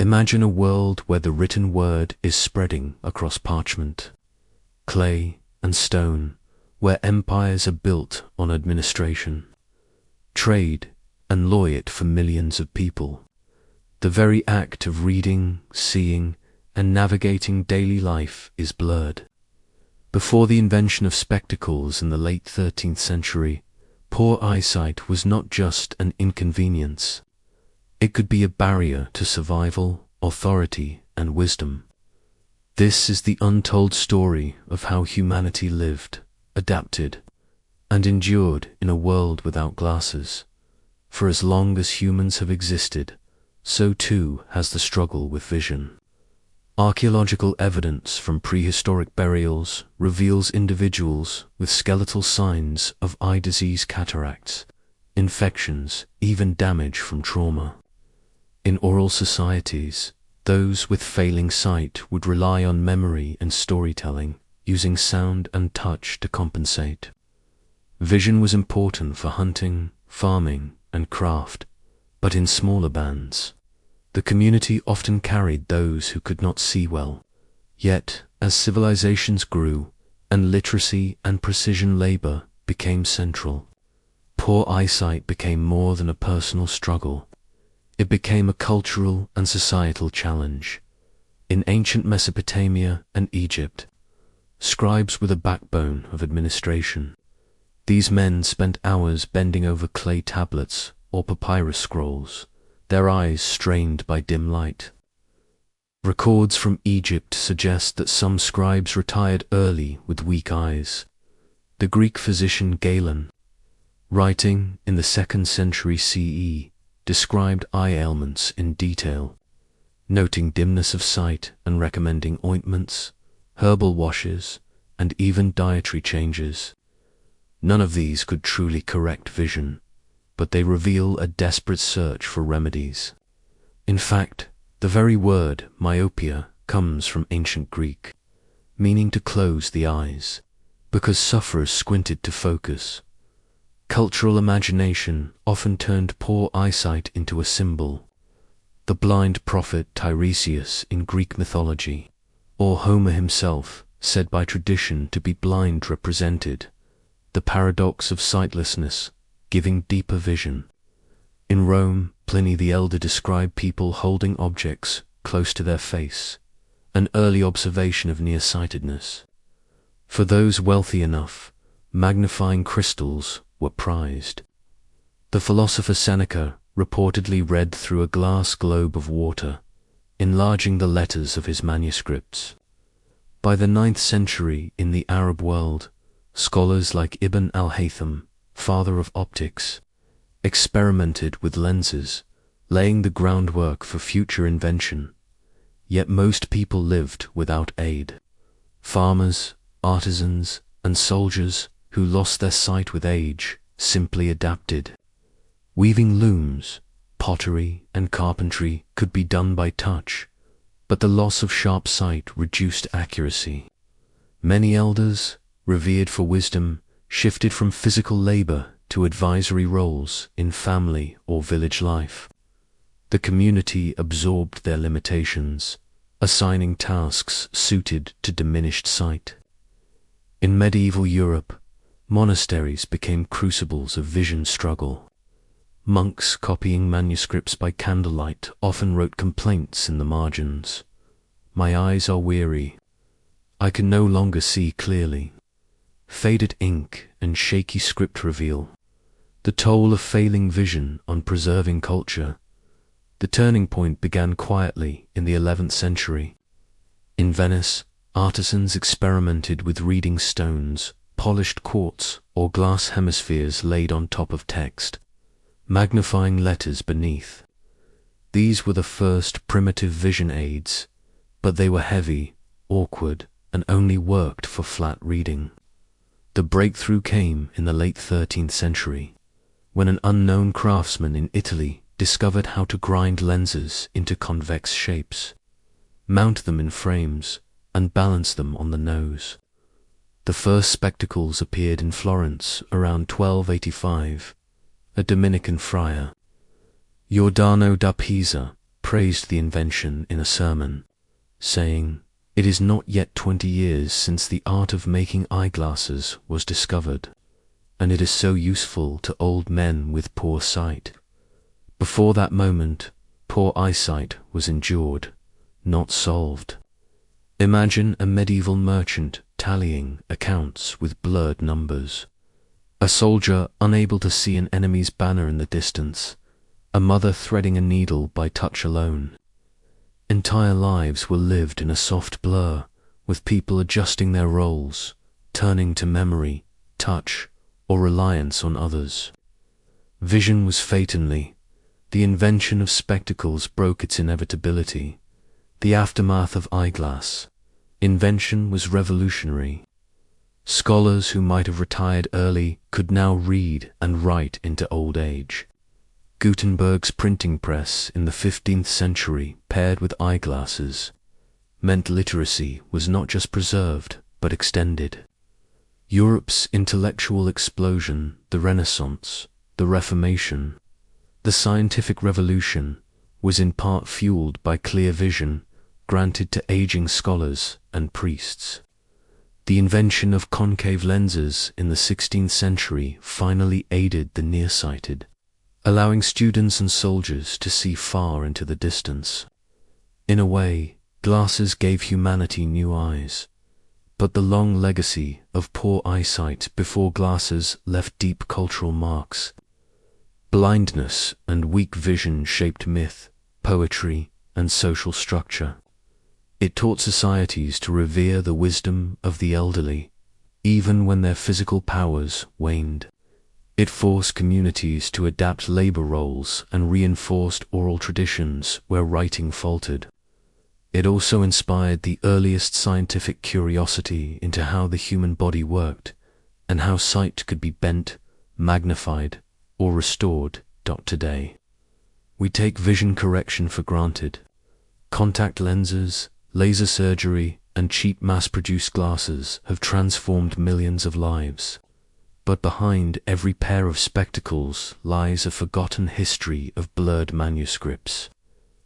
Imagine a world where the written word is spreading across parchment, clay, and stone, where empires are built on administration, trade, and law it for millions of people. The very act of reading, seeing, and navigating daily life is blurred. Before the invention of spectacles in the late 13th century, poor eyesight was not just an inconvenience. It could be a barrier to survival, authority, and wisdom. This is the untold story of how humanity lived, adapted, and endured in a world without glasses. For as long as humans have existed, so too has the struggle with vision. Archaeological evidence from prehistoric burials reveals individuals with skeletal signs of eye disease, cataracts, infections, even damage from trauma. In oral societies, those with failing sight would rely on memory and storytelling, using sound and touch to compensate. Vision was important for hunting, farming, and craft, but in smaller bands. The community often carried those who could not see well. Yet, as civilizations grew, and literacy and precision labor became central, poor eyesight became more than a personal struggle. It became a cultural and societal challenge. In ancient Mesopotamia and Egypt, scribes were the backbone of administration. These men spent hours bending over clay tablets or papyrus scrolls, their eyes strained by dim light. Records from Egypt suggest that some scribes retired early with weak eyes. The Greek physician Galen, writing in the 2nd century CE, described eye ailments in detail, noting dimness of sight and recommending ointments, herbal washes, and even dietary changes. None of these could truly correct vision, but they reveal a desperate search for remedies. In fact, the very word myopia comes from ancient Greek, meaning to close the eyes, because sufferers squinted to focus. Cultural imagination often turned poor eyesight into a symbol. The blind prophet Tiresias in Greek mythology, or Homer himself, said by tradition to be blind, represented the paradox of sightlessness, giving deeper vision. In Rome, Pliny the Elder described people holding objects close to their face, an early observation of nearsightedness. For those wealthy enough, magnifying crystals were prized. The philosopher Seneca reportedly read through a glass globe of water, enlarging the letters of his manuscripts. By the 9th century in the Arab world, scholars like Ibn al-Haytham, father of optics, experimented with lenses, laying the groundwork for future invention. Yet most people lived without aid. Farmers, artisans, and soldiers who lost their sight with age simply adapted. Weaving looms, pottery, and carpentry could be done by touch, but the loss of sharp sight reduced accuracy. Many elders, revered for wisdom, shifted from physical labor to advisory roles in family or village life. The community absorbed their limitations, assigning tasks suited to diminished sight. In medieval Europe, monasteries became crucibles of vision struggle. Monks copying manuscripts by candlelight often wrote complaints in the margins. "My eyes are weary. I can no longer see clearly." Faded ink and shaky script reveal the toll of failing vision on preserving culture. The turning point began quietly in the 11th century. In Venice, artisans experimented with reading stones, polished quartz, or glass hemispheres laid on top of text, magnifying letters beneath. These were the first primitive vision aids, but they were heavy, awkward, and only worked for flat reading. The breakthrough came in the late 13th century, when an unknown craftsman in Italy discovered how to grind lenses into convex shapes, mount them in frames, and balance them on the nose. The first spectacles appeared in Florence around 1285. A Dominican friar, Giordano da Pisa, praised the invention in a sermon, saying, "It is not yet 20 years since the art of making eyeglasses was discovered, and it is so useful to old men with poor sight. Before that moment, poor eyesight was endured, not solved." Imagine a medieval merchant tallying accounts with blurred numbers, a soldier unable to see an enemy's banner in the distance, a mother threading a needle by touch alone. Entire lives were lived in a soft blur, with people adjusting their roles, turning to memory, touch, or reliance on others. Vision was fatanly. The invention of spectacles broke its inevitability. The aftermath of eyeglass. Invention was revolutionary. Scholars who might have retired early could now read and write into old age. Gutenberg's printing press in the 15th century, paired with eyeglasses, meant literacy was not just preserved, but extended. Europe's intellectual explosion, the Renaissance, the Reformation, the scientific revolution, was in part fueled by clear vision granted to aging scholars and priests. The invention of concave lenses in the 16th century finally aided the nearsighted, allowing students and soldiers to see far into the distance. In a way, glasses gave humanity new eyes, but the long legacy of poor eyesight before glasses left deep cultural marks. Blindness and weak vision shaped myth, poetry, and social structure. It taught societies to revere the wisdom of the elderly, even when their physical powers waned. It forced communities to adapt labor roles and reinforced oral traditions where writing faltered. It also inspired the earliest scientific curiosity into how the human body worked and how sight could be bent, magnified, or restored. Today, we take vision correction for granted. Contact lenses, laser surgery, and cheap mass-produced glasses have transformed millions of lives. But behind every pair of spectacles lies a forgotten history of blurred manuscripts,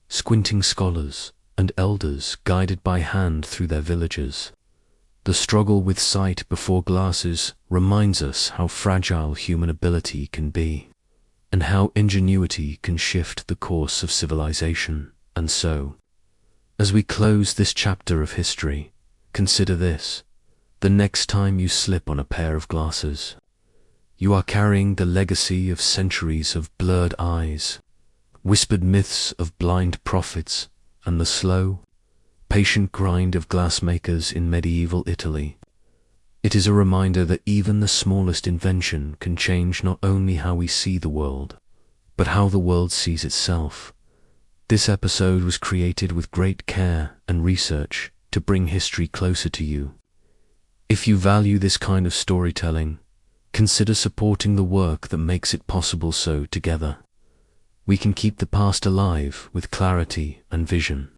squinting scholars, and elders guided by hand through their villages. The struggle with sight before glasses reminds us how fragile human ability can be, and how ingenuity can shift the course of civilization. And so, as we close this chapter of history, consider this: the next time you slip on a pair of glasses, you are carrying the legacy of centuries of blurred eyes, whispered myths of blind prophets, and the slow, patient grind of glassmakers in medieval Italy. It is a reminder that even the smallest invention can change not only how we see the world, but how the world sees itself. This episode was created with great care and research to bring history closer to you. If you value this kind of storytelling, consider supporting the work that makes it possible. So together, we can keep the past alive with clarity and vision.